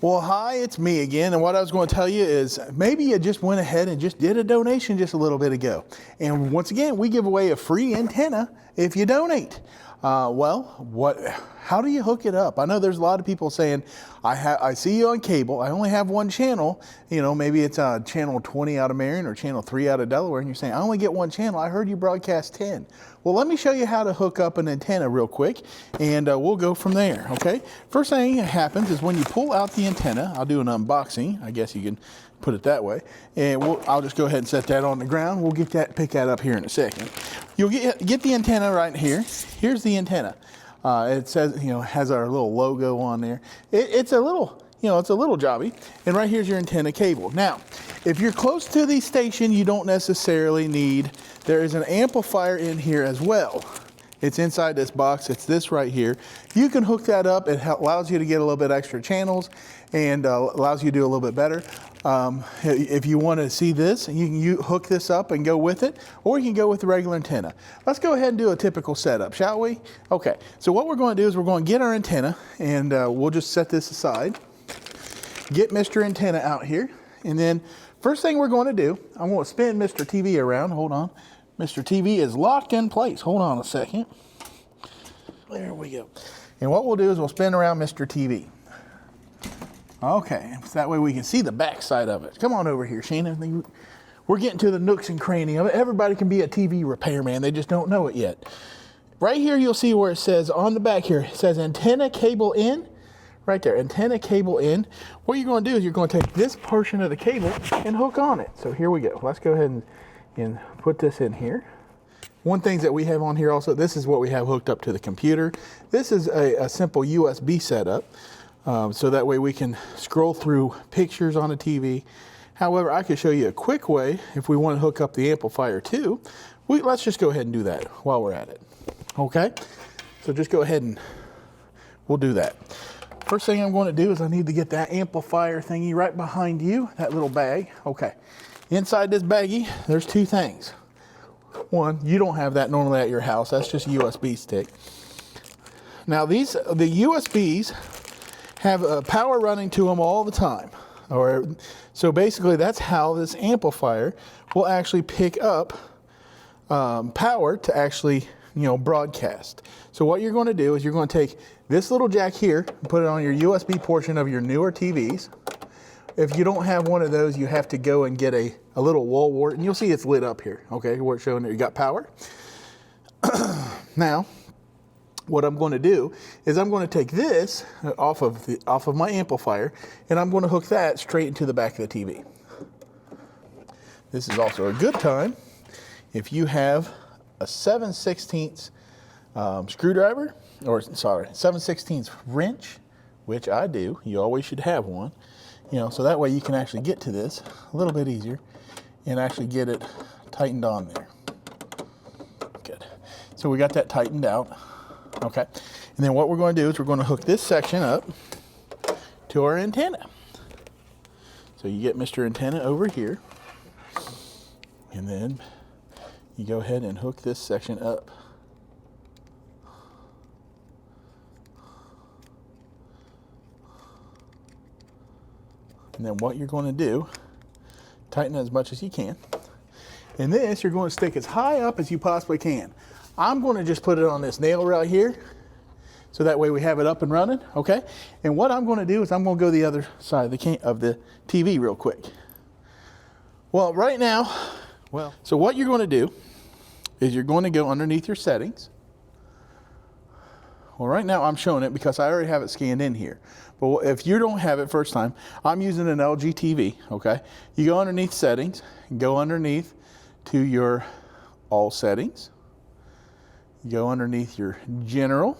Well, hi, it's me again, and what I was going to tell you is maybe you just went ahead and just did a donation just a little bit ago. And once again, we give away a free antenna if you donate. How do you hook it up? I know there's a lot of people saying, I see you on cable, I only have one channel, maybe it's channel 20 out of Marion or channel 3 out of Delaware, and you're saying, I only get one channel, I heard you broadcast 10. Well, let me show you how to hook up an antenna real quick, and we'll go from there, okay? First thing that happens is when you pull out the antenna, I'll do an unboxing, I guess you can put it that way, and I'll just go ahead and set that on the ground. We'll pick that up here in a second. You'll get the antenna right here. Here's the antenna. It says, has our little logo on there. It's a little jobby. And right here's your antenna cable. Now, if you're close to the station, you don't necessarily need, there is an amplifier in here as well. It's inside this box. It's this right here. You can hook that up. It allows you to get a little bit extra channels and allows you to do a little bit better. If you want to see this, you can hook this up and go with it, or you can go with the regular antenna. Let's go ahead and do a typical setup, shall we? Okay, so what we're going to do is we're going to get our antenna, and we'll just set this aside. Get Mr. Antenna out here, and then first thing we're going to do, I'm going to spin Mr. TV around. Hold on. Mr. TV is locked in place. Hold on a second. There we go. And what we'll do is we'll spin around Mr. TV. Okay, so that way we can see the back side of it. Come on over here, Shannon. We're getting to the nooks and crannies of it. Everybody can be a TV repairman. They just don't know it yet. Right here, you'll see where it says on the back here, it says antenna cable in. Right there, antenna cable in. What you're going to do is you're going to take this portion of the cable and hook on it. So here we go. Let's go ahead and put this in here. One thing that we have on here also, this is what we have hooked up to the computer. This is a simple USB setup. So that way we can scroll through pictures on a TV. However, I could show you a quick way if we want to hook up the amplifier too. Let's just go ahead and do that while we're at it. Okay? So just go ahead and we'll do that. First thing I'm going to do is I need to get that amplifier thingy right behind you, that little bag. Okay. Inside this baggie, there's two things. One, you don't have that normally at your house. That's just a USB stick. Now the USBs have power running to them all the time. So basically that's how this amplifier will actually pick up power to actually broadcast. So what you're going to do is you're going to take this little jack here and put it on your USB portion of your newer TVs. If you don't have one of those, you have to go and get a little wall wart, and you'll see it's lit up here, okay, where it's showing that you got power. Now, what I'm going to do is I'm going to take this off of my amplifier, and I'm going to hook that straight into the back of the TV. This is also a good time if you have a 7/16 screwdriver, or sorry, 7/16 wrench, which I do. You always should have one, so that way you can actually get to this a little bit easier and actually get it tightened on there. Good. So we got that tightened out. Okay. And then what we're going to do is we're going to hook this section up to our antenna. So you get Mr. Antenna over here, and then you go ahead and hook this section up. And then what you're going to do, tighten it as much as you can. And this, you're going to stick as high up as you possibly can. I'm going to just put it on this nail right here, so that way we have it up and running, okay? And what I'm going to do is I'm going to go the other side of the TV real quick. Well, right now, so what you're going to do is you're going to go underneath your settings. Well, right now I'm showing it because I already have it scanned in here. But if you don't have it first time, I'm using an LG TV, okay? You go underneath settings, go underneath to your all settings. You go underneath your general,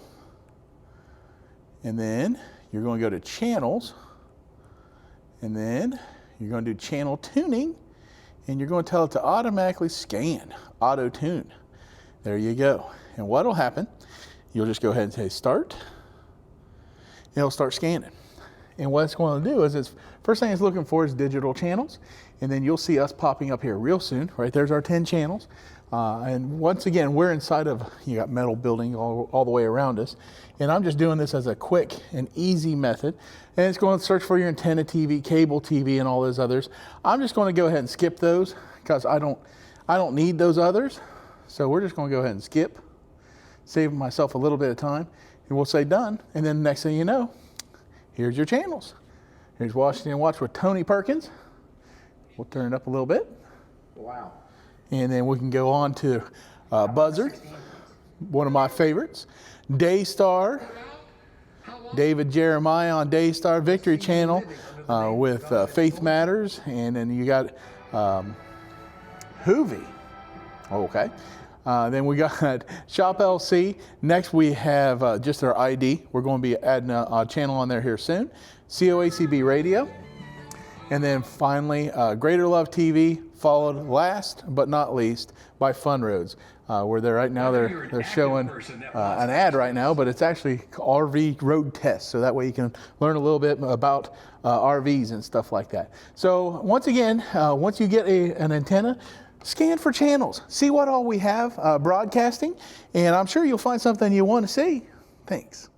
and then you're going to go to channels, and then you're going to do channel tuning, and you're going to tell it to automatically scan, auto tune. There you go. And what will happen, you'll just go ahead and say start, it'll start scanning. And what it's going to do is, first thing it's looking for is digital channels. And then you'll see us popping up here real soon. Right there's our 10 channels. And once again, we're inside of, you got metal building all the way around us. And I'm just doing this as a quick and easy method. And it's going to search for your antenna TV, cable TV, and all those others. I'm just going to go ahead and skip those because I don't need those others. So we're just going to go ahead and skip, save myself a little bit of time, and we'll say done. And then the next thing you know, here's your channels. Here's Washington Watch with Tony Perkins. We'll turn it up a little bit. Wow. And then we can go on to Buzzard, one of my favorites. Daystar, David Jeremiah on Daystar, Victory Channel with Faith Matters. And then you got Hoovy. Okay. Then we got Shop LC. Next we have just their ID. We're going to be adding a channel on there here soon. COACB Radio. And then finally, Greater Love TV, followed last but not least by Fun Roads. Where they're right now, they're showing an ad right now, but it's actually RV road test. So that way you can learn a little bit about RVs and stuff like that. So once again, once you get an antenna, scan for channels, see what all we have broadcasting, and I'm sure you'll find something you want to see. Thanks.